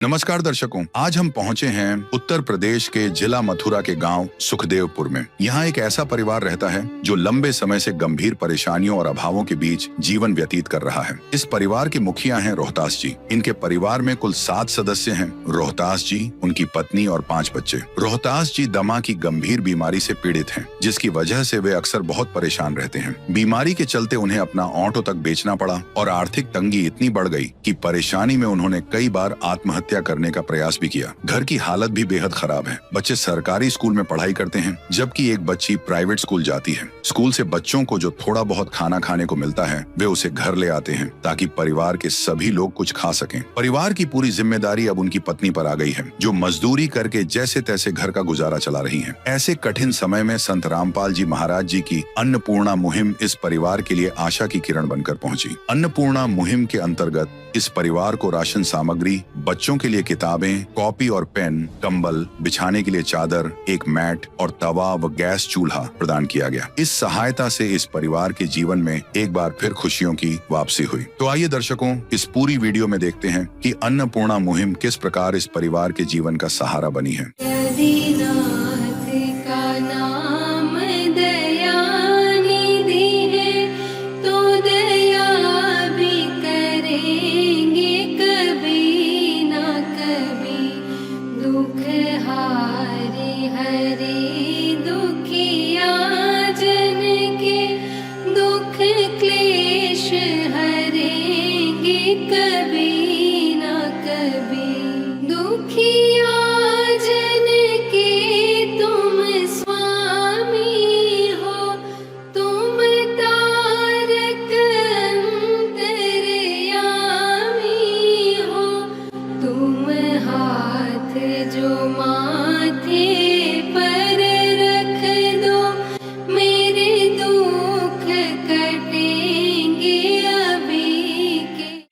नमस्कार दर्शकों, आज हम पहुंचे हैं उत्तर प्रदेश के जिला मथुरा के गांव सुखदेवपुर में। यहाँ एक ऐसा परिवार रहता है जो लंबे समय से गंभीर परेशानियों और अभावों के बीच जीवन व्यतीत कर रहा है। इस परिवार के मुखिया हैं रोहतास जी। इनके परिवार में कुल 7 सदस्य हैं। रोहतास जी, उनकी पत्नी और 5 बच्चे। रोहतास जी दमा की गंभीर बीमारी से पीड़ित हैं, जिसकी वजह से वे अक्सर बहुत परेशान रहते हैं। बीमारी के चलते उन्हें अपना ऑटो तक बेचना पड़ा और आर्थिक तंगी इतनी बढ़ गई कि परेशानी में उन्होंने कई बार आत्महत्या करने का प्रयास भी किया। घर की हालत भी बेहद खराब है। बच्चे सरकारी स्कूल में पढ़ाई करते हैं, जबकि एक बच्ची प्राइवेट स्कूल जाती है। स्कूल से बच्चों को जो थोड़ा बहुत खाना खाने को मिलता है, वे उसे घर ले आते हैं ताकि परिवार के सभी लोग कुछ खा सकें। परिवार की पूरी जिम्मेदारी अब उनकी पत्नी पर आ गई है, जो मजदूरी करके जैसे तैसे घर का गुजारा चला रही है। ऐसे कठिन समय में संत रामपाल जी महाराज जी की अन्नपूर्णा मुहिम इस परिवार के लिए आशा की किरण बनकर पहुंची। अन्नपूर्णा मुहिम के अंतर्गत इस परिवार को राशन सामग्री, बच्चों के लिए किताबें, कॉपी और पेन, कंबल, बिछाने के लिए चादर, एक मैट और तवा व गैस चूल्हा प्रदान किया गया। इस सहायता से इस परिवार के जीवन में एक बार फिर खुशियों की वापसी हुई। तो आइए दर्शकों, इस पूरी वीडियो में देखते हैं कि अन्नपूर्णा मुहिम किस प्रकार इस परिवार के जीवन का सहारा बनी है।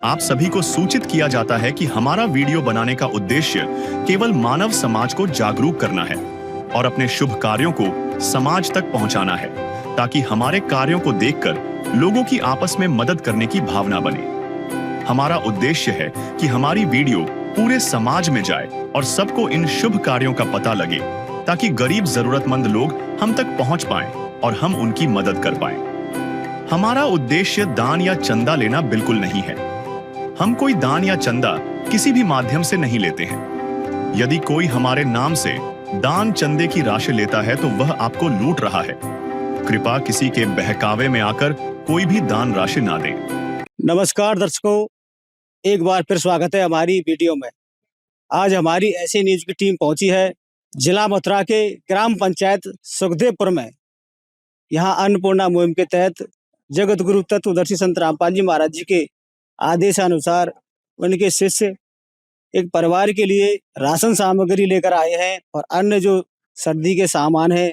आप सभी को सूचित किया जाता है कि हमारा वीडियो बनाने का उद्देश्य केवल मानव समाज को जागरूक करना है और अपने शुभ कार्यों को समाज तक पहुंचाना है, ताकि हमारे कार्यों को देखकर लोगों की आपस में मदद करने की भावना बने। हमारा उद्देश्य है कि हमारी वीडियो पूरे समाज में जाए और सबको इन शुभ कार्यों का पता लगे, ताकि गरीब जरूरतमंद लोग हम तक पहुंच पाएं और हम उनकी मदद कर पाएं। हमारा उद्देश्य दान या चंदा लेना बिल्कुल नहीं है। हम कोई दान या चंदा किसी भी माध्यम से नहीं लेते हैं। यदि कोई हमारे नाम से दान चंदे की राशि लेता है तो वह आपको लूट रहा है। कृपया किसी के बहकावे में आकर कोई भी दान राशि ना दें। नमस्कार दर्शकों, एक बार फिर स्वागत है हमारी वीडियो में। आज हमारी ऐसी न्यूज की टीम पहुंची है जिला मथुरा के ग्राम पंचायत सुखदेवपुर में। यहाँ अन्नपूर्णा मुहिम के तहत जगत गुरु तत्वदर्शी संत रामपाल जी महाराज जी के आदेशानुसार उनके शिष्य एक परिवार के लिए राशन सामग्री लेकर आए हैं और अन्य जो सर्दी के सामान है,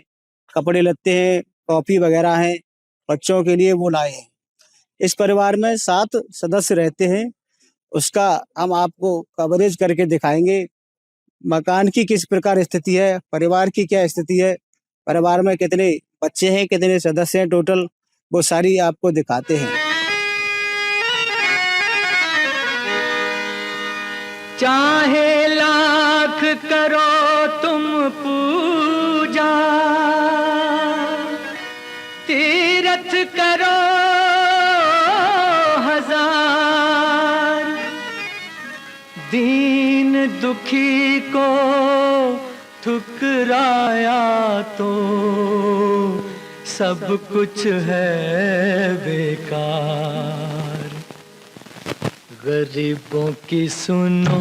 कपड़े लत्ते हैं, कॉफी वगैरह हैं, बच्चों के लिए वो लाए हैं। इस परिवार में 7 सदस्य रहते हैं। उसका हम आपको कवरेज करके दिखाएंगे। मकान की किस प्रकार स्थिति है, परिवार की क्या स्थिति है, परिवार में कितने बच्चे हैं, कितने सदस्य हैं टोटल, वो सारी आपको दिखाते हैं। चाहे लाख करो तुम पूजा, तीरथ करो हजार, दीन दुखी को ठुकराया तो सब कुछ है बेकार। गरीबों की सुनो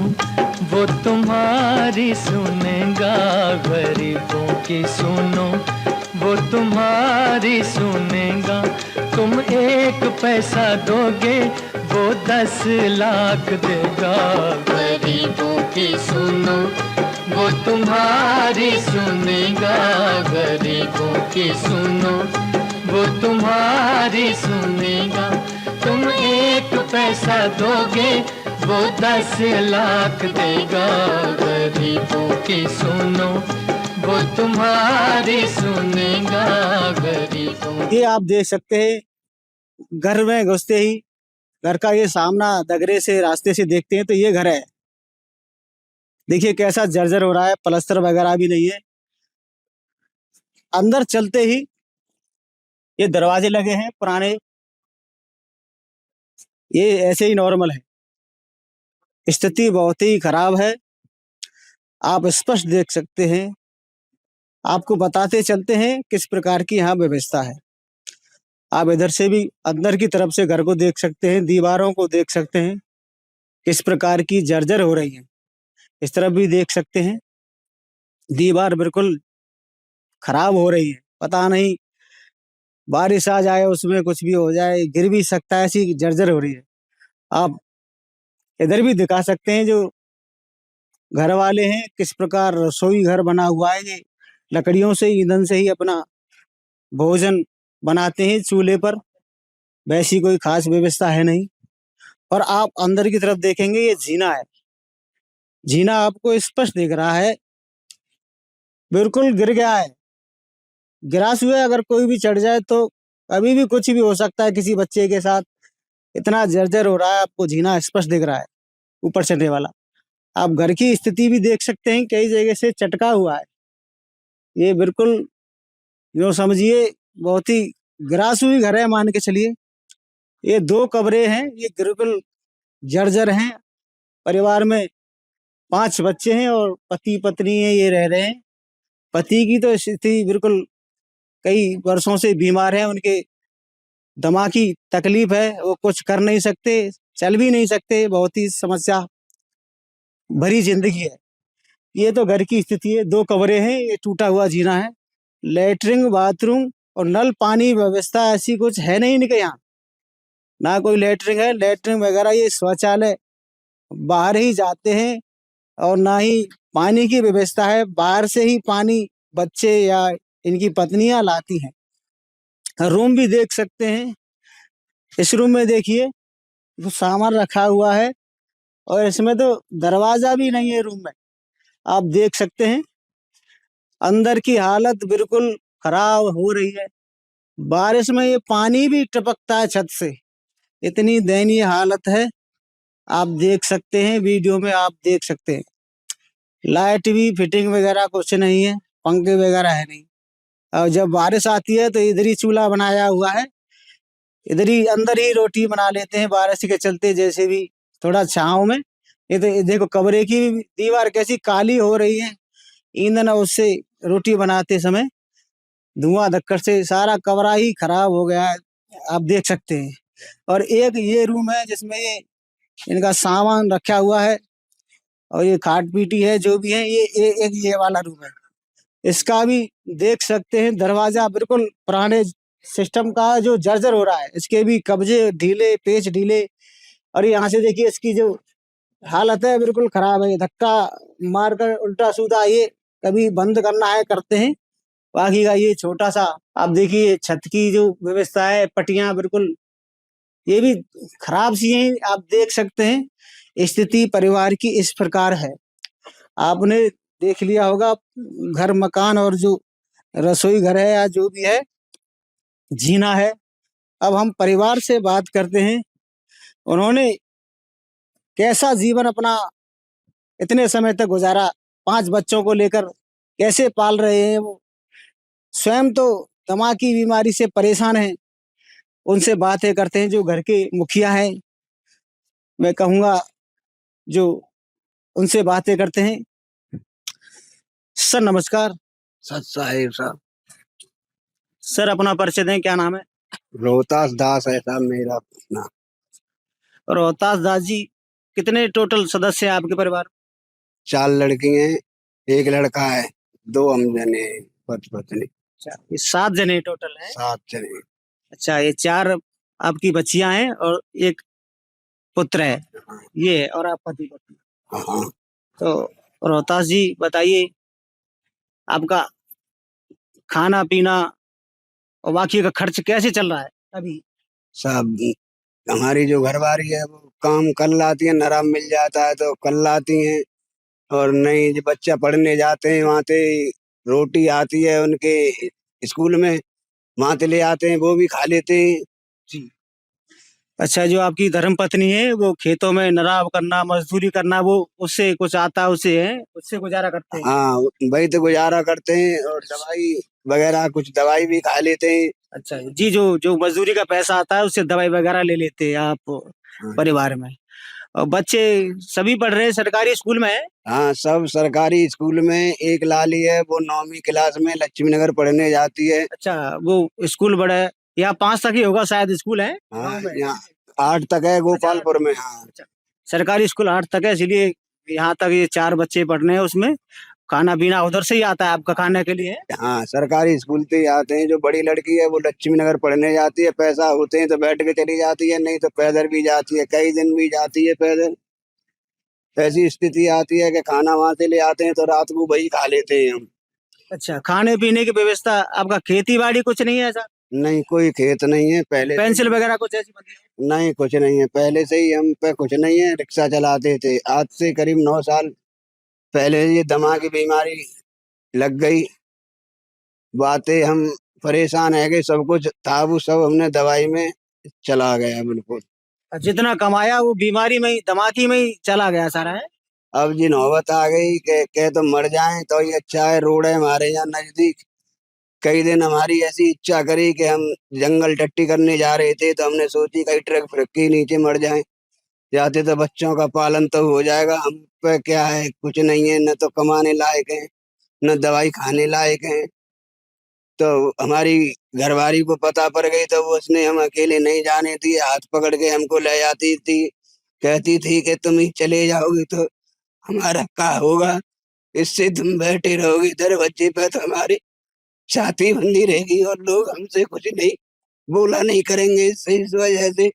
वो तुम्हारी सुनेगा, गरीबों की सुनो वो तुम्हारी सुनेगा। तुम 1 पैसा दोगे वो 10 लाख देगा। गरीबों की सुनो वो तुम्हारी सुनेगा, गरीबों की सुनो वो तुम्हारी सुनेगा। तुम 1 पैसा दोगे वो 10 लाख देगा। गरीबों की सुनो वो तुम्हारी सुनेगा, गरीबों। ये आप देख सकते हैं, घर में घुसते ही घर का ये सामना दगरे से रास्ते से देखते हैं तो ये घर है। देखिए कैसा जर्जर हो रहा है, प्लास्टर वगैरह भी नहीं है। अंदर चलते ही ये दरवाजे लगे हैं पुराने, ये ऐसे ही नॉर्मल है। स्थिति बहुत ही खराब है, आप स्पष्ट देख सकते हैं। आपको बताते चलते हैं किस प्रकार की यहाँ व्यवस्था है। आप इधर से भी अंदर की तरफ से घर को देख सकते हैं, दीवारों को देख सकते हैं किस प्रकार की जर्जर हो रही है। इस तरफ भी देख सकते हैं, दीवार बिल्कुल खराब हो रही है। पता नहीं बारिश आ जाए, उसमें कुछ भी हो जाए, गिर भी सकता है, ऐसी जर्जर हो रही है। आप इधर भी दिखा सकते हैं जो घर वाले हैं किस प्रकार रसोई घर बना हुआ है। ये लकड़ियों से, ईंधन से ही अपना भोजन बनाते हैं चूल्हे पर, वैसी कोई खास व्यवस्था है नहीं। और आप अंदर की तरफ देखेंगे, ये जीना है। जीना आपको स्पष्ट दिख रहा है, बिल्कुल गिर गया है। गिरास हुए अगर कोई भी चढ़ जाए तो कभी भी कुछ भी हो सकता है किसी बच्चे के साथ। इतना जर्जर हो रहा है, आपको जीना स्पष्ट दिख रहा है ऊपर चढ़ने वाला। आप घर की स्थिति भी देख सकते हैं, कई जगह से चटका हुआ है। ये बिल्कुल जो समझिए बहुत ही गिरास हुई घर है, मान के चलिए। ये 2 कमरे हैं, ये बिल्कुल जर्जर हैं। परिवार में 5 बच्चे हैं और पति पत्नी है, ये रह रहे हैं। पति की तो स्थिति बिल्कुल कई वर्षों से बीमार है, उनके दिमागी तकलीफ है, वो कुछ कर नहीं सकते, चल भी नहीं सकते, बहुत ही समस्या भरी जिंदगी है। ये तो घर की स्थिति है। 2 कमरे हैं, ये टूटा हुआ जीना है। लैट्रिन, बाथरूम और नल पानी व्यवस्था ऐसी कुछ है नहीं इनके यहाँ। ना कोई लैट्रिन है, लैट्रिन वगैरह ये शौचालय बाहर ही जाते हैं, और ना ही पानी की व्यवस्था है। बाहर से ही पानी बच्चे या इनकी पत्नियां लाती हैं। रूम भी देख सकते हैं। इस रूम में देखिए तो सामान रखा हुआ है, और इसमें तो दरवाजा भी नहीं है रूम में। आप देख सकते हैं अंदर की हालत बिल्कुल खराब हो रही है। बारिश में ये पानी भी टपकता है छत से, इतनी दयनीय हालत है। आप देख सकते हैं, वीडियो में आप देख सकते हैं। लाइट भी फिटिंग वगैरह कुछ नहीं है, पंखे वगैरह है नहीं। और जब बारिश आती है तो इधर ही चूल्हा बनाया हुआ है, इधर ही अंदर ही रोटी बना लेते हैं बारिश के चलते, जैसे भी थोड़ा छाँव में। ये तो देखो कमरे की दीवार कैसी काली हो रही है, ईंधन उससे रोटी बनाते समय धुआं धक्कर से सारा कमरा ही खराब हो गया है, आप देख सकते हैं। और एक ये रूम है जिसमें ये इनका सामान रखा हुआ है, और ये खाट पीटी है जो भी है, एक ये वाला रूम है। इसका भी देख सकते हैं, दरवाजा बिल्कुल पुराने सिस्टम का जो जर्जर हो रहा है, इसके भी कब्जे ढीले, पेच ढीले। और यहाँ से देखिए इसकी जो हालत है बिल्कुल खराब है। धक्का मारकर उल्टा सीधा ये कभी बंद करना है करते हैं, बाकी का ये छोटा सा आप देखिए छत की जो व्यवस्था है, पटियां बिल्कुल ये भी खराब सी हैं। आप देख सकते हैं स्थिति परिवार की इस प्रकार है। आपने देख लिया होगा घर मकान, और जो रसोई घर है या जो भी है, जीना है। अब हम परिवार से बात करते हैं, उन्होंने कैसा जीवन अपना इतने समय तक गुजारा, 5 बच्चों को लेकर कैसे पाल रहे हैं। वो स्वयं तो दिमाग की बीमारी से परेशान हैं। उनसे बातें करते हैं जो घर के मुखिया हैं, मैं कहूँगा जो उनसे बातें करते हैं। सर नमस्कार। सत साहिब साहब। सर अपना परिचय दें, क्या नाम है? रोहतास दास है साहब मेरा नाम। रोहतास दास जी, कितने टोटल सदस्य हैं आपके परिवार? 4 लड़की हैं, 1 लड़का है, 2 हम जने हैं, पति पत्नी। अच्छा, ये 7 जने टोटल हैं। 7 जने। अच्छा, ये 4 आपकी बच्चियां हैं और 1 पुत्र है, ये है, और आप पति पत्नी। हाँ। तो रोहतास जी बताइए, आपका खाना पीना और बाकी का खर्च कैसे चल रहा है अभी? सब हमारी जो घरवाली है वो काम कर लाती है, नरम मिल जाता है तो कर लाती हैं, और नहीं जो बच्चा पढ़ने जाते हैं वहाँ से रोटी आती है उनके स्कूल में, वहाँ से ले आते हैं, वो भी खा लेते हैं। जी। अच्छा, जो आपकी धर्मपत्नी है वो खेतों में नराव करना, मजदूरी करना, वो उससे कुछ आता उससे है, उससे गुजारा करते हैं। हाँ, वही तो गुजारा करते हैं और दवाई वगैरह, कुछ दवाई भी खा लेते हैं। अच्छा जी, जो जो मजदूरी का पैसा आता है उससे दवाई वगैरह ले लेते हैं आप हाँ, परिवार में। और बच्चे सभी पढ़ रहे हैं, सरकारी स्कूल में है? हाँ, सब सरकारी स्कूल में। एक लाली है, वो 9वीं क्लास में लक्ष्मी नगर पढ़ने जाती है। अच्छा, वो स्कूल बड़ा है, यहाँ 5 तक ही होगा शायद स्कूल है हाँ, गाँव में। यहाँ 8 तक है गोपालपुर में। हाँ, अच्छा, सरकारी स्कूल 8 तक है, इसलिए यहाँ तक ये 4 बच्चे पढ़ रहे हैं उसमें। खाना पीना उधर से ही आता है आपका खाने के लिए? हाँ, सरकारी स्कूल से ही आते हैं। जो बड़ी लड़की है वो लक्ष्मी नगर पढ़ने जाती है, पैसा होते हैं तो बैठ के चली जाती है, नहीं तो पैदल भी जाती है, कई दिन भी जाती है पैदल। ऐसी स्थिति आती है कि खाना वहां से ले आते हैं तो रात को वही खा लेते हैं हम। अच्छा, खाने पीने की व्यवस्था आपका खेती बाड़ी कुछ नहीं है ऐसा? नहीं, कोई खेत नहीं है पहले से। पेंसिल वगैरह कुछ ऐसी बंदी है? नहीं, कुछ नहीं है पहले से ही, हम पे कुछ नहीं है। रिक्शा चलाते थे, आज से करीब 9 साल पहले ये दमा की बीमारी लग गई। बातें हम परेशान है कि सब कुछ था वो सब हमने दवाई में चला गया बिल्कुल। जितना कमाया वो बीमारी में ही, दमाकी में ही चला गया सारा है। अब जी नौबत आ गई के तो मर जाएं तो ये अच्छा है। रोड है हमारे यहाँ नजदीक। कई दिन हमारी ऐसी इच्छा करी कि हम जंगल टट्टी करने जा रहे थे, तो हमने सोची कहीं ट्रक फ्रक के नीचे मर जाएं। जाते तो बच्चों का पालन तो हो जाएगा। हम पे क्या है, कुछ नहीं है, न तो कमाने लायक है न दवाई खाने लायक है। तो हमारी घरवाली को पता पड़ गई तो वो उसने हम अकेले नहीं जाने दिए, हाथ पकड़ के हमको ले जाती थी। कहती थी कि तुम ही चले जाओगे तो हमारा क्या होगा, इससे तुम बैठे रहोगे दरवाजे पे तो हमारी छाती बंदी रहेगी और लोग हमसे कुछ नहीं बोला नहीं करेंगे। इससे इस वजह से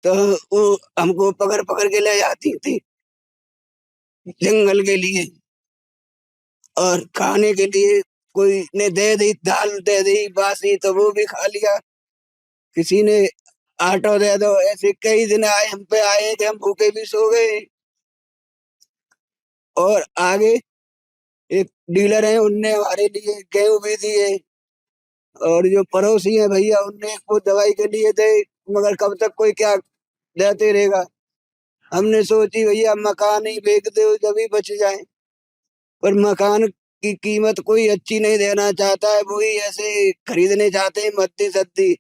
तो वो हमको पकड़ पकड़ के ले जाती थी जंगल के लिए। और खाने के लिए कोई ने दे दी, दाल दे दी बासी तो वो भी खा लिया। किसी ने आटो दे दो। ऐसे कई दिन आए, हम पे आए कि हम भूखे भी सो गए। और आगे एक डीलर है, उनने हमारे लिए गेहूं भी दिए। और जो पड़ोसी है भैया, उनने वो दवाई के लिए दे। मगर कब तक कोई क्या देते रहेगा। हमने सोची भैया मकान ही बेच दो जब ही बच जाए। पर मकान की कीमत कोई अच्छी नहीं देना चाहता है, वही ऐसे खरीदने चाहते हैं मद्दी सद्दी।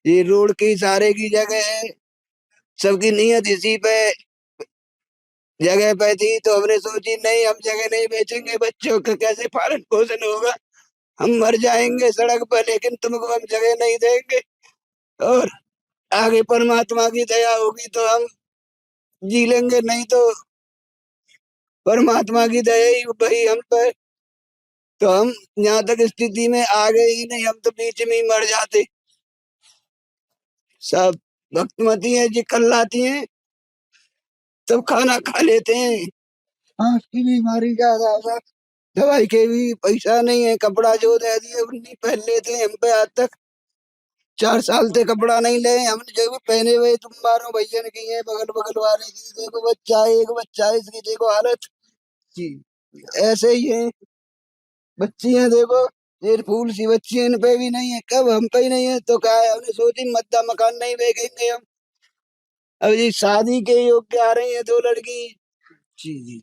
ये रोड की सारे की जगह है, सबकी नीयत इसी पे जगह पे थी। तो हमने सोची नहीं, हम जगह नहीं बेचेंगे, बच्चों का कैसे पालन पोषण होगा, हम मर जाएंगे सड़क पर, लेकिन तुमको हम जगह नहीं देंगे। और आगे परमात्मा की दया होगी तो हम जी लेंगे, नहीं तो परमात्मा की दया ही भाई हम पे। तो हम यहाँ तक स्थिति में आ गए ही नहीं, हम तो बीच में ही मर जाते। सब भक्तमती है जी, कल्लाती हैं, सब खाना खा लेते हैं। आँख की बीमारी ज्यादा है, दवाई के भी पैसा नहीं है। कपड़ा जो दे दिए उन्हीं पहन लेते हैं। हम पे आज तक 4 साल से कपड़ा नहीं ले। हमने जो भी पहने हुए तुम मारो भैया ने की है, बगल बगल वाले की। देखो बच्चा है, एक बच्चा है, इसकी देखो हालत जी ऐसे ही है। बच्चियां देखो, ये फूल सी बच्ची, इन पे भी नहीं है। कब हम पे ही नहीं है तो क्या है। हमने सोची मद्दा मकान नहीं बेचेंगे हम। अब जी शादी के योग्य आ रही है 2 लड़की जी जी,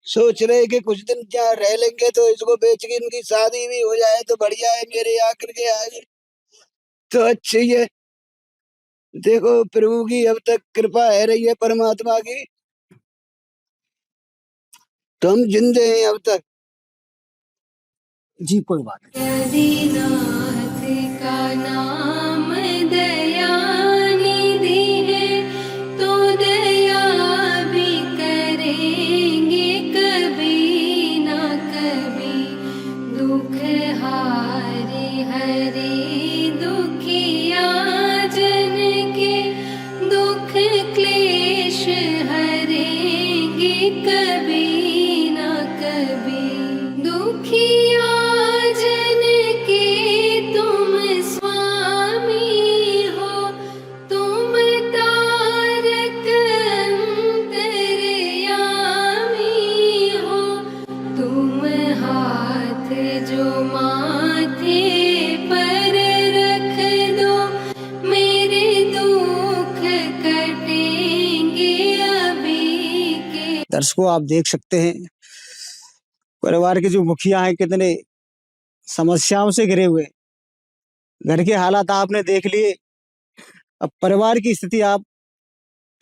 सोच रहे कि कुछ दिन क्या रह लेंगे तो इसको बेच के इनकी शादी भी हो जाए तो बढ़िया है। मेरे आकर के आगे तो अच्छी है। देखो प्रभु की अब तक कृपा है रही है, परमात्मा की, तो हम जिंदे हैं अब तक। जी कोई बात नहीं। दीनाथ का नाम दयानिधि है, तो दया भी करेंगे कभी ना कभी। दुख हारे हरे दुखिया जन के, दुख क्लेश हरेंगे कभी ना कभी। दुखिया जन के तुम स्वामी हो, तुम तारक अंतर्यामी हो। तुम हाथ जो माथे पर रख दो, मेरे दुख दर्शकों आप देख सकते हैं परिवार के जो मुखिया हैं कितने समस्याओं से घिरे हुए। घर के हालात आपने देख लिए, अब परिवार की स्थिति आप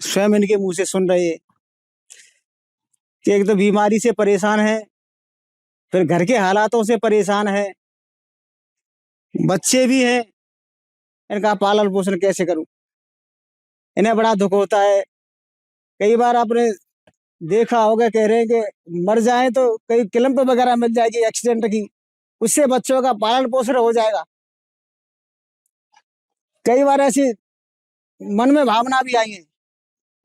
स्वयं इनके मुंह से सुन रहे हैं कि एक तो बीमारी से परेशान है, फिर घर के हालातों से परेशान है, बच्चे भी हैं, इनका पालन पोषण कैसे करूं। इन्हें बड़ा दुख होता है। कई बार आपने देखा होगा, कह रहे हैं कि मर जाएं तो कई क्लिप वगैरह मिल जाएगी एक्सीडेंट की, उससे बच्चों का पालन पोषण हो जाएगा। कई बार ऐसी मन में भावना भी आई है,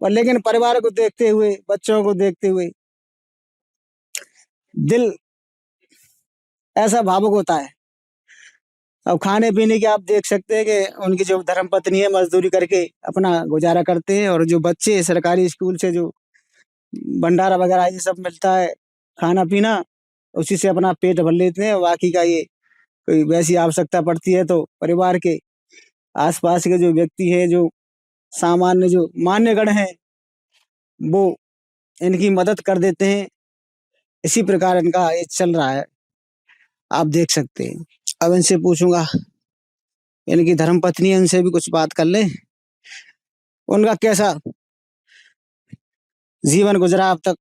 पर लेकिन परिवार को देखते हुए, बच्चों को देखते हुए दिल ऐसा भावुक होता है। अब खाने पीने की आप देख सकते हैं कि उनकी जो धर्मपत्नी है मजदूरी करके अपना गुजारा करते हैं, और जो बच्चे सरकारी स्कूल से जो भंडारा वगैरह ये सब मिलता है खाना पीना, उसी से अपना पेट भर लेते हैं। बाकी का ये कोई वैसी आवश्यकता पड़ती है तो परिवार के आसपास के जो व्यक्ति है, जो सामान्य जो मान्यगण हैं, वो इनकी मदद कर देते हैं। इसी प्रकार इनका ये चल रहा है, आप देख सकते हैं। अब इनसे पूछूंगा, इनकी धर्मपत्नी है, इनसे भी कुछ बात कर लें, उनका कैसा जीवन गुजरा अब तक,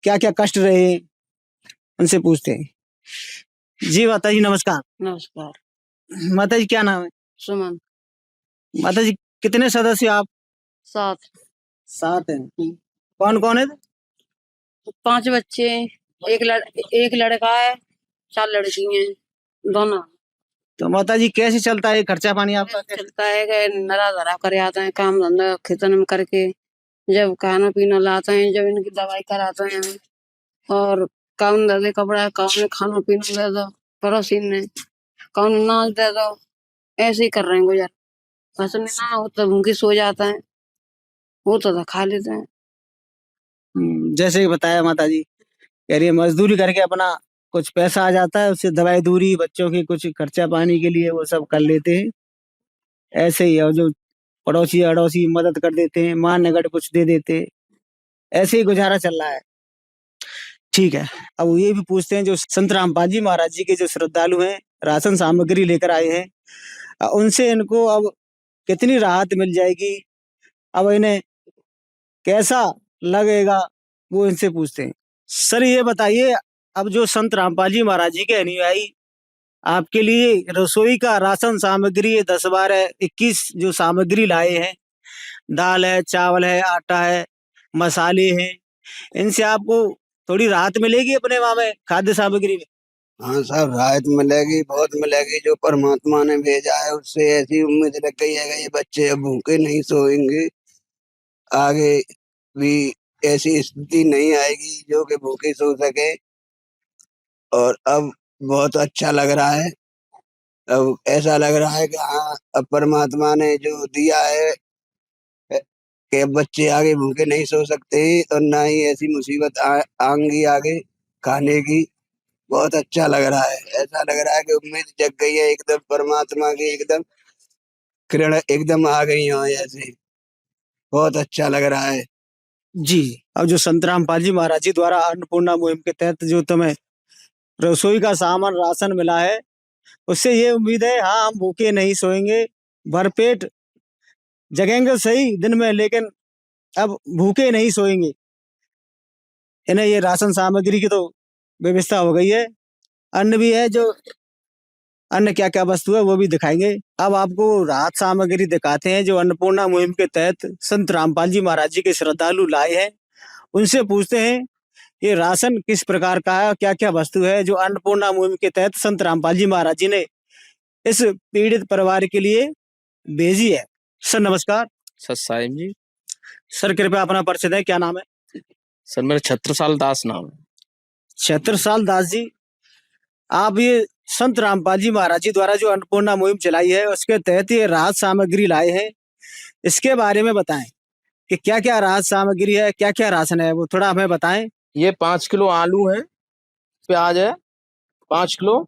क्या क्या कष्ट रहे, उनसे पूछते हैं। जी माता जी नमस्कार। नमस्कार। माता जी क्या नाम है? सुमन। माता जी कितने सदस्य आप? 7। 7 हैं। कौन कौन है? 5 बच्चे, एक लड़का है, 4 लड़की हैं, दोनों। तो माता जी कैसे चलता है खर्चा पानी आपका? चलता है कि नरा धरा कर आते हैं, काम धंधा खेतन में करके, जब खाना पीना लाते हैं, जब इनकी दवाई कराते हैं, और कौन दे दे कपड़ा, कौन खाना पीना दे दो, पड़ोसी ने कौन नाच दे दो, ऐसे ही कर रहे हैं गुजर। फसल ना हो तो भूखी सो जाता है, वो तो खा लेते हैं। जैसे कि बताया माता जी, कह रही है मजदूरी करके अपना कुछ पैसा आ जाता है, उससे दवाई दूरी बच्चों की कुछ खर्चा पानी के लिए वो सब कर लेते हैं। ऐसे ही, और जो पड़ोसी अड़ोसी मदद कर देते हैं, मान नगद कुछ दे देते हैं, ऐसे ही गुजारा चल रहा है। ठीक है, अब ये भी पूछते हैं, जो संत रामपाल जी महाराज जी के जो श्रद्धालु हैं, राशन सामग्री लेकर आए हैं, उनसे इनको अब कितनी राहत मिल जाएगी, अब इन्हें कैसा लगेगा, वो इनसे पूछते हैं। सर ये बताइए, अब जो संत रामपाल जी महाराज जी के अनुयायी आपके लिए रसोई का राशन सामग्री 10, 12, 21 जो सामग्री लाए हैं, दाल है, चावल है, आटा है, मसाले हैं, इनसे आपको थोड़ी राहत मिलेगी अपने वहां में खाद्य सामग्री में? हाँ साहब, राहत मिलेगी, बहुत मिलेगी। जो परमात्मा ने भेजा है उससे ऐसी उम्मीद रख गई है कि ये बच्चे अब भूखे नहीं सोएंगे, आगे भी ऐसी स्थिति नहीं आएगी जो कि भूखे सो सके। और अब बहुत अच्छा लग रहा है। अब ऐसा लग रहा है कि हाँ, अब परमात्मा ने जो दिया है कि अब बच्चे आगे भूखे नहीं सो सकते, और ना ही ऐसी मुसीबत आएंगी आगे खाने की। बहुत अच्छा लग रहा है। ऐसा लग रहा है कि उम्मीद जग गई है एकदम, परमात्मा की एकदम किरण एकदम आ गई हो ऐसे। बहुत अच्छा लग रहा है जी। अब जो संत रामपाल जी महाराज जी द्वारा अन्नपूर्णा मुहिम के तहत जो तुम्हें रसोई का सामान राशन मिला है, उससे ये उम्मीद है, हाँ हम भूखे नहीं सोएंगे, भरपेट जगेंगे सही दिन में, लेकिन अब भूखे नहीं सोएंगे। इन्हें ये राशन सामग्री की तो व्यवस्था हो गई है, अन्न भी है, जो अन्य क्या क्या वस्तु है वो भी दिखाएंगे। अब आपको राहत सामग्री दिखाते हैं जो अन्नपूर्णा मुहिम के तहत संत रामपाल जी महाराज जी के श्रद्धालु लाए हैं। उनसे पूछते हैं ये राशन किस प्रकार का है, क्या क्या वस्तु है जो अन्नपूर्णा मुहिम के तहत संत रामपाल जी महाराज जी ने इस पीड़ित परिवार के लिए भेजी है। सर नमस्कार। सर साहिब जी। सर कृपया अपना परिचय दें, क्या नाम है? सर मेरा छत्रसाल दास नाम है। छत्रसाल दास जी, आप ये संत रामपाल जी महाराज जी द्वारा जो अन्नपूर्णा मुहिम चलाई है उसके तहत ये राहत सामग्री लाए हैं, इसके बारे में बताएं कि क्या क्या राहत सामग्री है, क्या क्या राशन है, वो थोड़ा हमें बताएं। ये 5 किलो आलू है, प्याज है 5 किलो,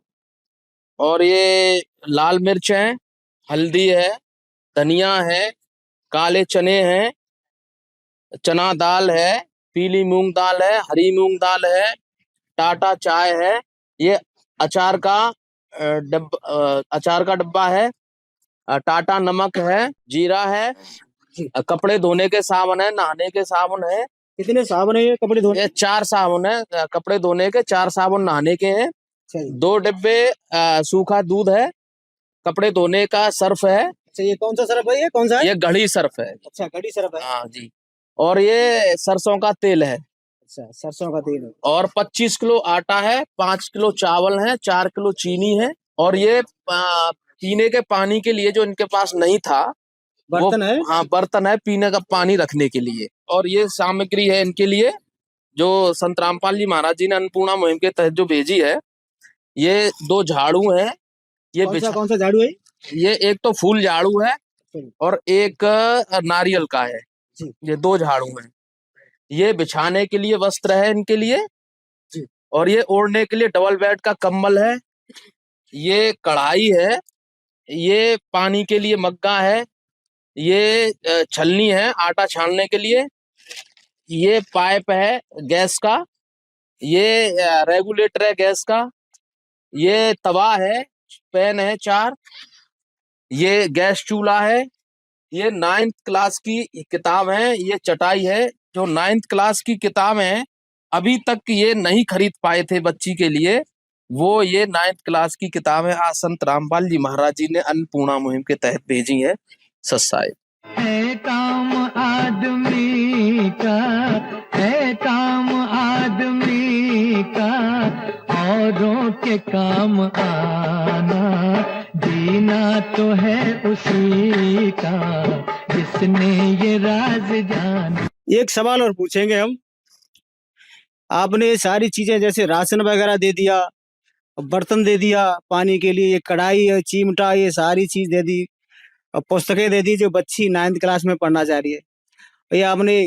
और ये लाल मिर्च है, हल्दी है, धनिया है, काले चने हैं, चना दाल है, पीली मूंग दाल है, हरी मूंग दाल है, टाटा चाय है, ये अचार का अचार का डब्बा है, टाटा नमक है, जीरा है, कपड़े धोने के साबुन है, नहाने के साबुन है। कितने साबुन है ये कपड़े धोने? ये 4 साबुन है, कपड़े धोने के, 4 साबुन नहाने के हैं, अच्छा जी। 2 डिब्बे सूखा दूध है, कपड़े धोने का सर्फ है। अच्छा, ये कौन सा सरफ है? ये कौन सा है? ये घड़ी सर्फ है। अच्छा, घड़ी सरफ है। हाँ जी। और ये सरसों का तेल है। अच्छा, सरसों का तेल है। और 25 किलो आटा है, 5 किलो चावल है, 4 किलो चीनी है। और ये पीने के पानी के लिए जो इनके पास नहीं था, बर्तन है। हाँ, बर्तन है पीने का पानी रखने के लिए। और ये सामग्री है इनके लिए जो संत रामपाल जी महाराज जी ने अन्नपूर्णा मुहिम के तहत जो भेजी है। ये 2 झाड़ू है। ये कौन सा झाड़ू है? ये एक तो फूल झाड़ू है और एक नारियल का है। ये 2 झाड़ू हैं। ये बिछाने के लिए वस्त्र है इनके लिए। और ये ओढ़ने के लिए डबल बेड का कंबल है। ये कढ़ाई है। ये पानी के लिए मग्गा है। ये छलनी है आटा छानने के लिए। ये पाइप है गैस का। ये रेगुलेटर है गैस का। ये तवा है, पैन है 4। ये गैस चूल्हा है। ये 9th क्लास की किताब है। ये चटाई है। जो 9th क्लास की किताब है, अभी तक ये नहीं खरीद पाए थे बच्ची के लिए, वो ये 9th क्लास की किताब है। आज संत रामपाल जी महाराज जी ने अन्नपूर्णा मुहिम के तहत भेजी है। सत्साई है काम आदमी का, है काम आदमी का, औरों के काम आना, जीना तो है उसी का जिसने ये राज जाना। एक सवाल और पूछेंगे हम। आपने सारी चीजें जैसे राशन वगैरह दे दिया, बर्तन दे दिया पानी के लिए, ये कढ़ाई है, चिमटा, ये सारी चीज दे दी, और पुस्तकें दे दी जो बच्ची 9th क्लास में पढ़ना चाह रही है। ये आपने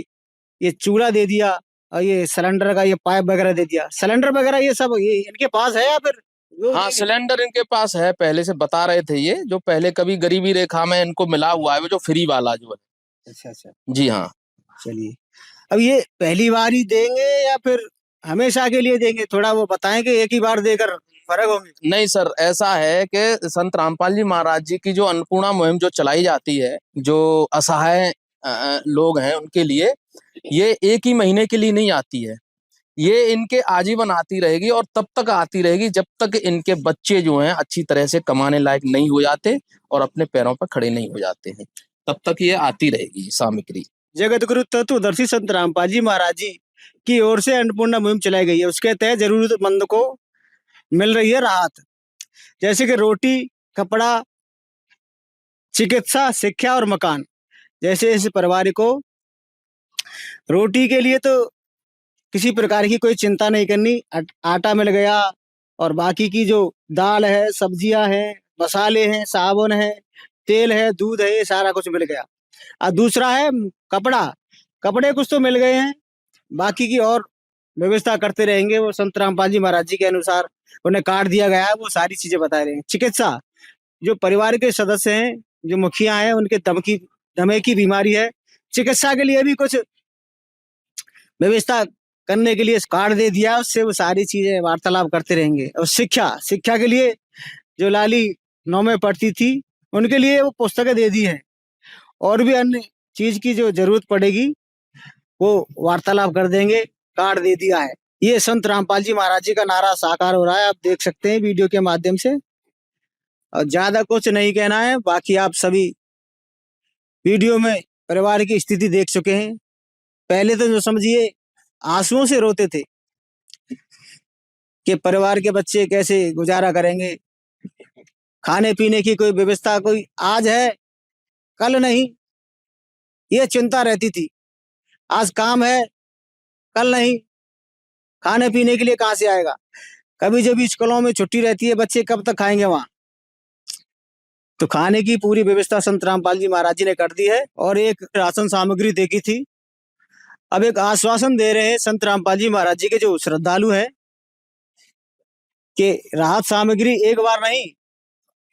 ये चूल्हा दे दिया और ये सिलेंडर का ये पाइप वगैरह दे दिया। सिलेंडर वगैरह ये सब ये इनके पास है या फिर हाँ, सिलेंडर इनके पास है। पहले से बता रहे थे ये, जो पहले कभी गरीबी रेखा में इनको मिला हुआ है, वो जो फ्री वाला जो है। अच्छा। जी हाँ। चलिए, अब ये पहली बार ही देंगे या फिर हमेशा के लिए देंगे? थोड़ा वो बताएं कि एक ही बार देकर फर्क होंगे। नहीं सर, ऐसा है कि संत रामपाल जी महाराज जी की जो अन्नपूर्णा मुहिम जो चलाई जाती है, जो असहाय लोग हैं उनके लिए, ये एक ही महीने के लिए नहीं आती है। ये इनके आजीवन आती रहेगी और तब तक आती रहेगी जब तक इनके बच्चे जो हैं अच्छी तरह से कमाने लायक नहीं हो जाते और अपने पैरों पर खड़े नहीं हो जाते हैं, तब तक ये आती रहेगी सामग्री। जगत गुरु तत्वदर्शी संत रामपाल जी महाराज जी की ओर से अन्नपूर्णा मुहिम चलाई गई है। उसके तहत जरूरतमंद को मिल रही है राहत, जैसे कि रोटी, कपड़ा, चिकित्सा, शिक्षा और मकान। जैसे इस परिवार को रोटी के लिए तो किसी प्रकार की कोई चिंता नहीं करनी, आटा मिल गया, और बाकी की जो दाल है, सब्जियां हैं, मसाले हैं, साबुन है, तेल है, दूध है, ये सारा कुछ मिल गया। और दूसरा है कपड़े कुछ तो मिल गए हैं, बाकी की और व्यवस्था करते रहेंगे। वो संत रामपाल जी महाराज जी के अनुसार उन्हें कार्ड दिया गया है, वो सारी चीजें बता रहे हैं। चिकित्सा, जो परिवार के सदस्य हैं, जो मुखिया हैं, उनके दमे की बीमारी है, चिकित्सा के लिए भी कुछ व्यवस्था करने के लिए कार्ड दे दिया, उससे वो सारी चीजें वार्तालाप करते रहेंगे। और शिक्षा के लिए जो लाली 9 में पढ़ती थी, उनके लिए वो पुस्तकें दे दी हैं, और भी अन्य चीज की जो जरूरत पड़ेगी वो वार्तालाप कर देंगे, कार्ड दे दिया है। ये संत रामपाल जी महाराज जी का नारा साकार हो रहा है, आप देख सकते हैं वीडियो के माध्यम से। और ज्यादा कुछ नहीं कहना है, बाकी आप सभी वीडियो में परिवार की स्थिति देख चुके हैं। पहले तो जो समझिए आंसुओं से रोते थे कि परिवार के बच्चे कैसे गुजारा करेंगे, खाने पीने की कोई व्यवस्था कोई आज है कल नहीं, ये चिंता रहती थी। आज काम है कल नहीं, खाने पीने के लिए कहाँ से आएगा? कभी जब स्कूलों में छुट्टी रहती है, बच्चे कब तक खाएंगे वहां? तो खाने की पूरी व्यवस्था संत रामपाल जी महाराज जी ने कर दी है, और एक राशन सामग्री देखी थी। अब एक आश्वासन दे रहे हैं संत रामपाल जी महाराज जी के जो श्रद्धालु हैं कि राहत सामग्री एक बार नहीं,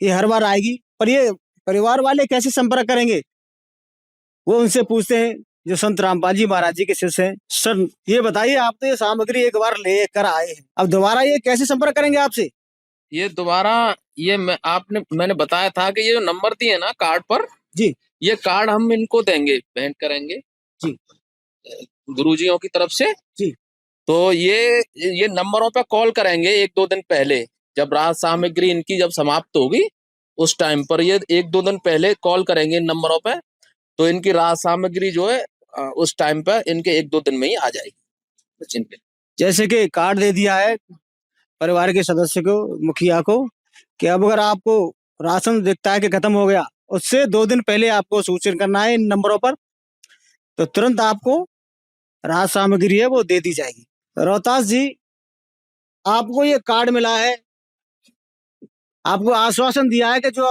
ये हर बार आएगी। पर ये परिवार वाले कैसे संपर्क करेंगे? वो उनसे पूछते हैं जो संत रामपाल जी महाराज जी के शिष्य हैं। सर ये बताइए, आप तो ये सामग्री एक बार लेकर आए हैं, अब दोबारा ये कैसे संपर्क करेंगे आपसे? ये दोबारा ये मैंने बताया था कि ये जो नंबर दिए ना कार्ड पर, जी ये कार्ड हम इनको देंगे, भेंट करेंगे जी गुरुजियों की तरफ से। जी तो ये नंबरों पे कॉल करेंगे 1-2 दिन पहले, जब राहत सामग्री इनकी जब समाप्त होगी उस टाइम पर ये 1-2 दिन पहले कॉल करेंगे इन नंबरों पे, तो इनकी राहत सामग्री जो है उस टाइम पे इनके 1-2 दिन में ही आ जाएगी। जैसे कि कार्ड दे दिया है परिवार के सदस्य को, मुखिया को, कि अब अगर आपको राशन दिखता है कि खत्म हो गया, उससे 2 दिन पहले आपको सूचित करना है इन नंबरों पर, तो तुरंत आपको राहत सामग्री है वो दे दी जाएगी। रोहतास जी, आपको ये कार्ड मिला है, आपको आश्वासन दिया है कि जो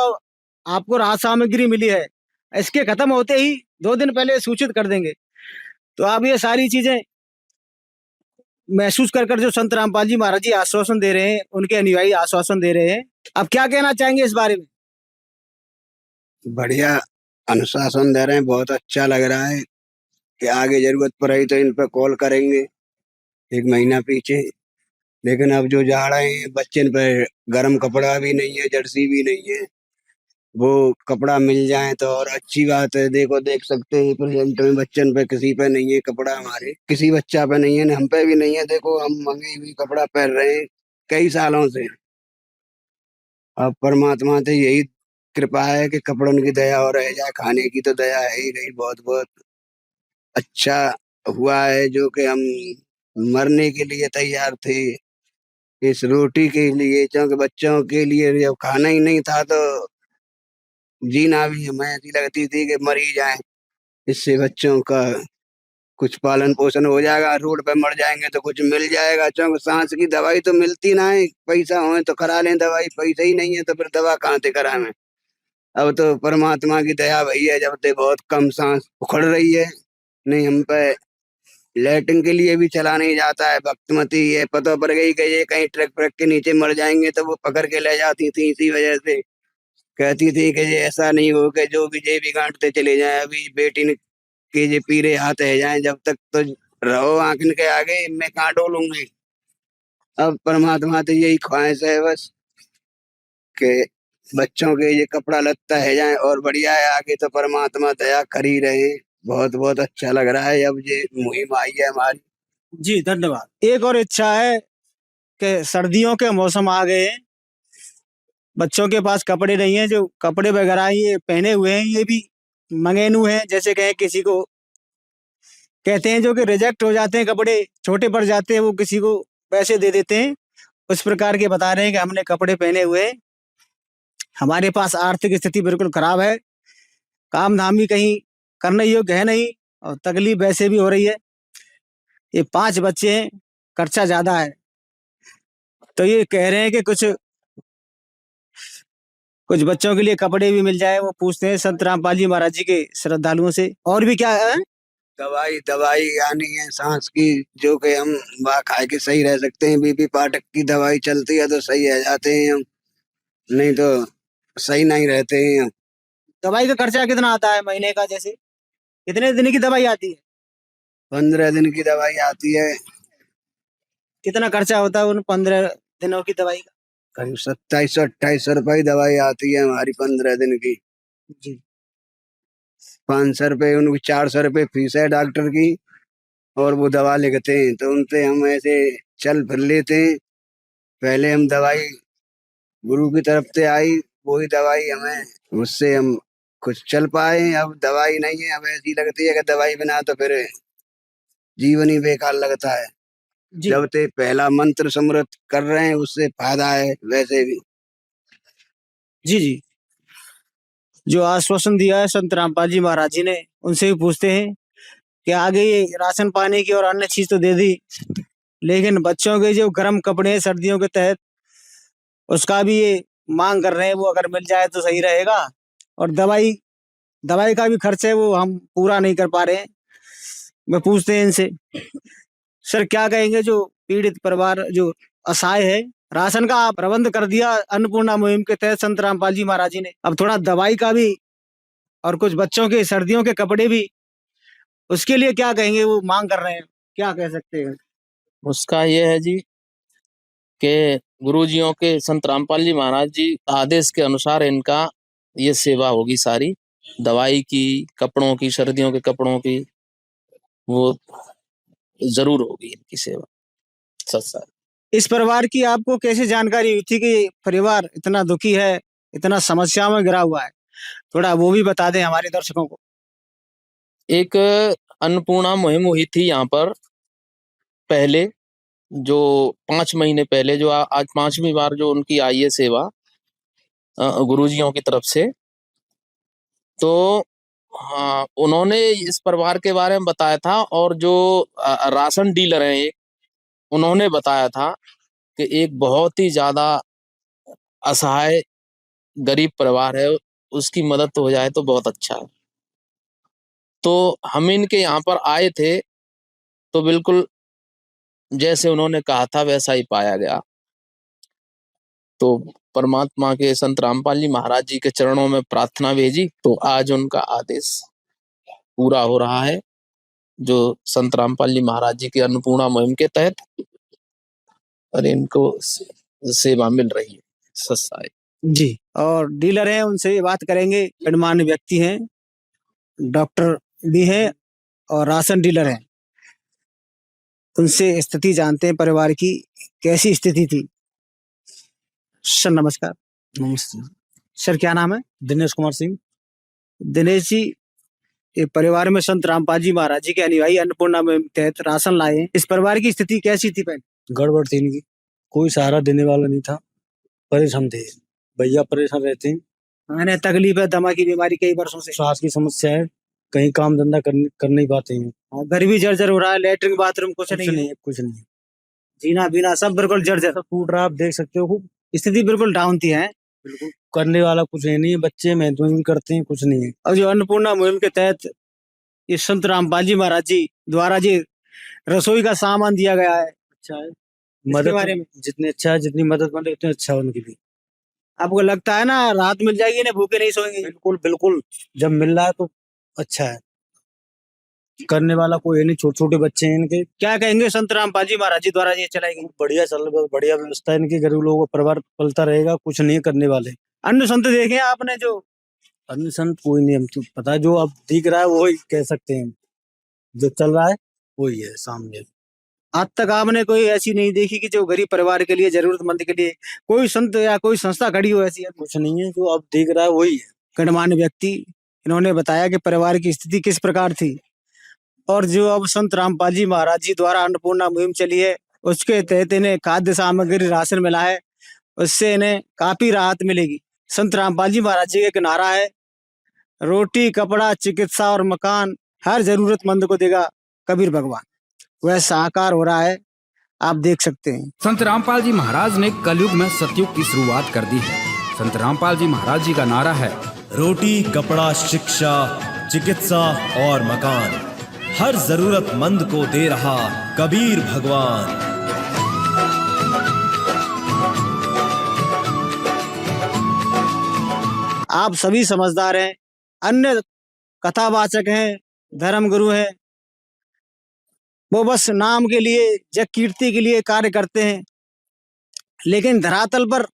आपको राहत सामग्री मिली है इसके खत्म होते ही 2 दिन पहले सूचित कर देंगे। तो आप ये सारी चीजें महसूस कर जो संत रामपाल जी महाराज जी आश्वासन दे रहे हैं, उनके अनुयायी आश्वासन दे रहे हैं, अब क्या कहना चाहेंगे इस बारे में? बढ़िया अनुशासन दे रहे हैं, बहुत अच्छा लग रहा है कि आगे जरूरत पड़ी तो इन पे कॉल करेंगे 1 महीना पीछे। लेकिन अब जो जा रहे हैं बच्चे पे गर्म कपड़ा भी नहीं है, जर्सी भी नहीं है, वो कपड़ा मिल जाए तो और अच्छी बात है। देखो देख सकते हैं प्रेजेंट में बच्चन पे किसी पे नहीं है कपड़ा, हमारे किसी बच्चा पे नहीं है, हम पे भी नहीं है। देखो हम मंगे हुई कपड़ा पहन रहे हैं कई सालों से। अब परमात्मा से यही कृपा है कि कपड़ों की दया और रह जाए, खाने की तो दया है ही नहीं। बहुत बहुत अच्छा हुआ है जो कि हम मरने के लिए तैयार थे इस रोटी के लिए, क्योंकि बच्चों के लिए जब खाना ही नहीं था तो जीना भी हमें ऐसी लगती थी कि मर ही जाए। इससे बच्चों का कुछ पालन पोषण हो जाएगा, रोड पे मर जाएंगे तो कुछ मिल जाएगा, क्योंकि सांस की दवाई तो मिलती ना है। पैसा हो तो करा लें दवाई, पैसा ही नहीं है तो फिर दवा कहाँ से कराएं। अब तो परमात्मा की दया भैया, जब से बहुत कम सांस उखड़ रही है, नहीं हम पे लैट्रिन के लिए भी चला नहीं जाता है। भक्तमती ये पता पड़ गई कि ये कहीं ट्रक व्रक के नीचे मर जाएंगे तो वो पकड़ के ले जाती थी। इसी वजह से कहती थी कि ये ऐसा नहीं हो कि जो भी जे भी गांठते चले जाए, अभी बेटी ने के जे पीरे हाथ है जाए, जब तक तो रहो आंखन के आगे, मैं कहाँ डोलूंगी। अब परमात्मा तो यही ख्वाहिश है बस कि बच्चों के ये कपड़ा लत्ता है जाए और बढ़िया है, आगे तो परमात्मा दया कर ही रहे। बहुत बहुत अच्छा लग रहा है अब ये मुहिम आई है हमारी। जी धन्यवाद। एक और इच्छा है कि सर्दियों के मौसम आ गए हैं, बच्चों के पास कपड़े नहीं है, जो कपड़े वगैरह ये पहने हुए हैं ये भी मंगेनू हैं। जैसे कहें किसी को कहते हैं जो कि रिजेक्ट हो जाते हैं, कपड़े छोटे पड़ जाते हैं, वो किसी को पैसे दे देते हैं, उस प्रकार के बता रहे हैं कि हमने कपड़े पहने हुए हैं। हमारे पास आर्थिक स्थिति बिल्कुल खराब है, काम धाम भी कहीं करने योग्य है नहीं, और तकलीफ वैसे भी हो रही है। ये 5 बच्चे हैं, खर्चा ज्यादा है, तो ये कह रहे हैं कि कुछ बच्चों के लिए कपड़े भी मिल जाए। वो पूछते हैं संत रामपाल जी महाराज जी के श्रद्धालुओं से। और भी क्या है? दवाई यानी है सांस की, जो कि हम वहाँ खा के सही रह सकते हैं। बीपी पाठक की दवाई चलती है तो सही रह जाते हैं हम, नहीं तो सही नहीं रहते हैं हम। दवाई का खर्चा कितना आता है महीने का? जैसे कितने दिन की दवाई आती है? 15 दिन की दवाई आती है। कितना खर्चा होता है उन 15 दिनों की दवाई का? करीब 2700-2800 रुपये दवाई आती है हमारी 15 दिन की। जी 500 रुपये उनकी, 400 रुपये फीस है डॉक्टर की, और वो दवा लिखते हैं तो उनसे हम ऐसे चल फिर लेते हैं। पहले हम दवाई गुरु की तरफ से आई, वही दवाई हमें, उससे हम कुछ चल पाए। अब दवाई नहीं है, अब ऐसी लगती है कि दवाई बिना तो फिर जीवन ही बेकार लगता है। जी जब ते पहला मंत्र समृत कर रहे हैं उससे फायदा है वैसे भी। जी जी, जो आश्वासन दिया है संत रामपाल जी महाराज जी ने, उनसे भी पूछते हैं कि आगे ये राशन पानी की और अन्य चीज तो दे दी, लेकिन बच्चों के जो गर्म कपड़े हैं सर्दियों के तहत, उसका भी ये मांग कर रहे हैं, वो अगर मिल जाए तो सही रहेगा। और दवाई का भी खर्च है, वो हम पूरा नहीं कर पा रहे हैं। मैं पूछते हैं इनसे, सर क्या कहेंगे जो पीड़ित परिवार जो असहाय है, राशन का आप प्रबंध कर दिया अन्नपूर्णा मुहिम के तहत संत रामपाल जी महाराज जी ने, अब थोड़ा दवाई का भी और कुछ बच्चों के सर्दियों के कपड़े भी उसके लिए क्या कहेंगे? वो मांग कर रहे हैं, क्या कह सकते हैं? उसका ये है जी कि गुरुजियों के संत रामपाल जी महाराज जी आदेश के अनुसार इनका ये सेवा होगी सारी, दवाई की, कपड़ों की, सर्दियों के कपड़ों की, वो जरूर होगी इनकी सेवा। सत्संग इस परिवार की आपको कैसे जानकारी हुई थी कि ये परिवार इतना दुखी है, इतना समस्या में घिरा हुआ है? थोड़ा वो भी बता दें हमारे दर्शकों को। एक अन्नपूर्णा मुहिम हुई थी यहाँ पर पहले, जो 5 महीने पहले, जो आज 5वीं बार जो उनकी आई है सेवा गुरुजियों की तरफ से। तो हाँ, उन्होंने इस परिवार के बारे में बताया था, और जो राशन डीलर हैं एक, उन्होंने बताया था कि एक बहुत ही ज्यादा असहाय गरीब परिवार है, उसकी मदद हो जाए तो बहुत अच्छा है। तो हम इनके यहाँ पर आए थे तो बिल्कुल जैसे उन्होंने कहा था वैसा ही पाया गया। तो परमात्मा के संत रामपाल जी महाराज जी के चरणों में प्रार्थना भेजी, तो आज उनका आदेश पूरा हो रहा है, जो संत रामपाल जी महाराज जी की अन्नपूर्णा मुहिम के तहत, और इनको सेवा मिल रही है। सत्साई जी, और डीलर हैं, उनसे बात करेंगे। गणमान्य व्यक्ति हैं, डॉक्टर भी हैं और राशन डीलर हैं। उनसे स्थिति जानते हैं परिवार की, कैसी स्थिति थी। सर नमस्कार। नमस्ते। सर क्या नाम है? दिनेश कुमार सिंह। दिनेश जी, ये परिवार में संत रामपाल जी महाराज जी के अनुयायी अन्नपूर्णा में तहत राशन लाए हैं। इस परिवार की स्थिति कैसी थी पहले? गड़बड़ थी इनकी, कोई सहारा देने वाला नहीं था, परेशान थे भैया, परेशान रहते हैं। मैंने तकलीफ है, दमा की बीमारी कई वर्षों से, सांस की समस्या है, कहीं काम धंधा कर नहीं पाते हैं। और घर भी जर्जर हो रहा है, लेटरिन बाथरूम कुछ नहीं है, कुछ नहीं, जीना बीना सब बिल्कुल जर्जर, सब टूट रहा, आप देख सकते हो। स्थिति बिल्कुल डाउन थी है। बिल्कुल करने वाला कुछ है नहीं है, बच्चे मेहनत करते हैं, कुछ नहीं है। और जो अन्नपूर्णा मुहिम के तहत ये संत रामपाल जी महाराज जी द्वारा जी रसोई का सामान दिया गया है, अच्छा है, मदद बारे में जितनी अच्छा है, जितनी मदद बने उतनी अच्छा है उनकी भी। आपको लगता है ना राहत मिल जाएगी ना, भूखे नहीं सोएंगे? बिल्कुल बिल्कुल, जब मिल रहा है तो अच्छा है, करने वाला कोई है नहीं, छोटे छोटे बच्चे हैं इनके। क्या कहेंगे संत रामपाल जी महाराज जी द्वारा ये चलाई गई? बढ़िया चल रहा है, बढ़िया व्यवस्था है इनकी, गरीब लोगों का परिवार पलता रहेगा, कुछ नहीं करने वाले। अन्य संत देखे आपने? जो अन्य संत कोई नहीं, हम तो पता है, जो अब दिख रहा है वही कह सकते हैं, जो चल रहा है वही है सामने। आज तक आपने कोई ऐसी नहीं देखी कि जो गरीब परिवार के लिए, जरूरतमंद के लिए कोई संत या कोई संस्था खड़ी हो? ऐसी कुछ नहीं है, जो अब दिख रहा है वही है। गणमान्य व्यक्ति इन्होंने बताया कि परिवार की स्थिति किस प्रकार थी, और जो अब संत रामपाल जी महाराज जी द्वारा अन्नपूर्णा मुहिम चली है, उसके तहत इन्हें खाद्य सामग्री राशन मिला है, उससे इन्हें काफी राहत मिलेगी। संत रामपाल जी महाराज जी का एक नारा है, रोटी, कपड़ा, चिकित्सा और मकान हर जरूरतमंद को देगा कबीर भगवान। वह साकार हो रहा है, आप देख सकते हैं। संत रामपाल जी महाराज ने कलयुग में सतयुग की शुरुआत कर दी है। संत रामपाल जी महाराज जी का नारा है, रोटी, कपड़ा, शिक्षा, चिकित्सा और मकान हर जरूरतमंद को दे रहा कबीर भगवान। आप सभी समझदार हैं, अन्य कथावाचक हैं, धर्म गुरु हैं, वो बस नाम के लिए, जग कीर्ति के लिए कार्य करते हैं, लेकिन धरातल पर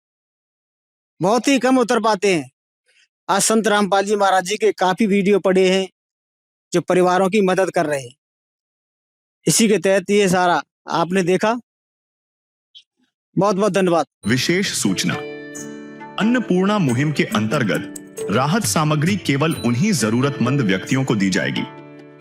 बहुत ही कम उतर पाते हैं। आज संत रामपाल जी महाराज जी के काफी वीडियो पड़े हैं जो परिवारों की मदद कर रहे हैं। इसी के तहत ये सारा आपने देखा। बहुत बहुत धन्यवाद। विशेष सूचना, अन्नपूर्णा मुहिम के अंतर्गत राहत सामग्री केवल उन्हीं जरूरतमंद व्यक्तियों को दी जाएगी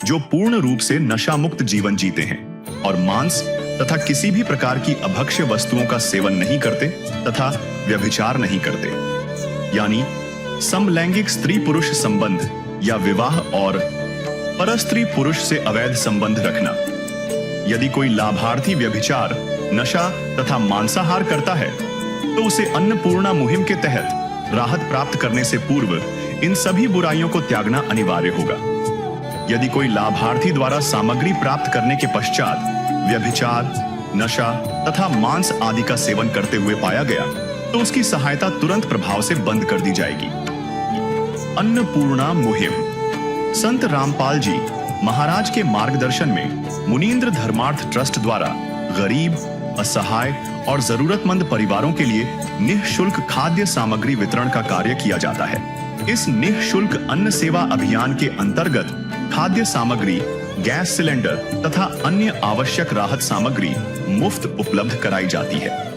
जो पूर्ण रूप से नशा मुक्त जीवन जीते हैं और मांस तथा किसी भी प्रकार की अभक्ष्य वस्तुओं का सेवन नहीं करते तथा व्यभिचार नहीं करते, यानी समलैंगिक स्त्री पुरुष संबंध या विवाह और परस्त्री पुरुष से अवैध संबंध रखना। यदि कोई लाभार्थी व्यभिचार, नशा तथा मांसाहार करता है तो उसे अन्नपूर्णा मुहिम के तहत राहत प्राप्त करने से पूर्व इन सभी बुराइयों को त्यागना अनिवार्य होगा। यदि कोई लाभार्थी द्वारा सामग्री प्राप्त करने के पश्चात व्यभिचार, नशा तथा मांस आदि का सेवन करते हुए पाया गया तो उसकी सहायता तुरंत प्रभाव से बंद कर दी जाएगी। अन्नपूर्णा मुहिम। संत रामपाल जी महाराज के मार्गदर्शन में मुनींद्र धर्मार्थ ट्रस्ट द्वारा गरीब, असहाय और जरूरतमंद परिवारों के लिए निःशुल्क खाद्य सामग्री वितरण का कार्य किया जाता है। इस निःशुल्क अन्न सेवा अभियान के अंतर्गत खाद्य सामग्री, गैस सिलेंडर तथा अन्य आवश्यक राहत सामग्री मुफ्त उपलब्ध कराई जाती है।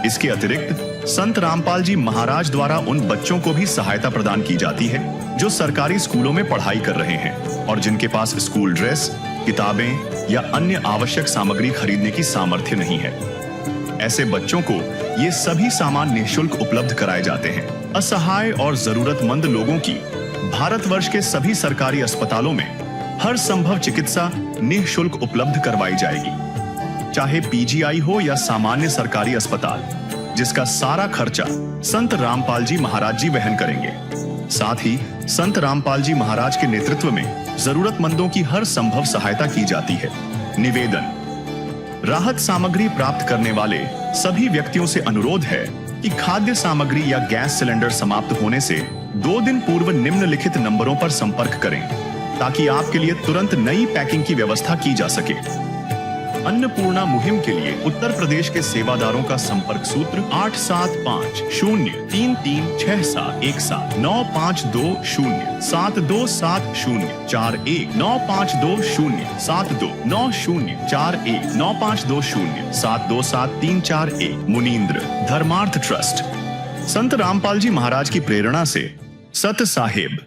इसके अतिरिक्त संत रामपाल जी महाराज द्वारा उन बच्चों को भी सहायता प्रदान की जाती है जो सरकारी स्कूलों में पढ़ाई कर रहे हैं और जिनके पास स्कूल ड्रेस, किताबें या अन्य आवश्यक सामग्री खरीदने की सामर्थ्य नहीं है। ऐसे बच्चों को ये सभी सामान निःशुल्क उपलब्ध कराए जाते हैं। असहाय और जरूरतमंद लोगों की भारतवर्ष के सभी सरकारी अस्पतालों में हर संभव चिकित्सा निःशुल्क उपलब्ध करवाई जाएगी, चाहे पीजीआई हो या सामान्य सरकारी अस्पताल, जिसका सारा खर्चा संत रामपाल जी महाराज जी वहन करेंगे। साथ ही संत रामपाल जी महाराज के नेतृत्व में जरूरतमंदों की हर संभव सहायता की जाती है। निवेदन: राहत सामग्री प्राप्त करने वाले सभी व्यक्तियों से अनुरोध है कि खाद्य सामग्री या गैस सिलेंडर समाप्त होने से 2 दिन पूर्व निम्नलिखित नंबरों पर संपर्क करें ताकि आपके लिए तुरंत नई पैकिंग की व्यवस्था की जा सके। अन्नपूर्णा मुहिम के लिए उत्तर प्रदेश के सेवादारों का संपर्क सूत्र 8750336717 9520727041 952072909041 9520727341। मुनींद्र धर्मार्थ ट्रस्ट। संत रामपाल जी महाराज की प्रेरणा से सत साहेब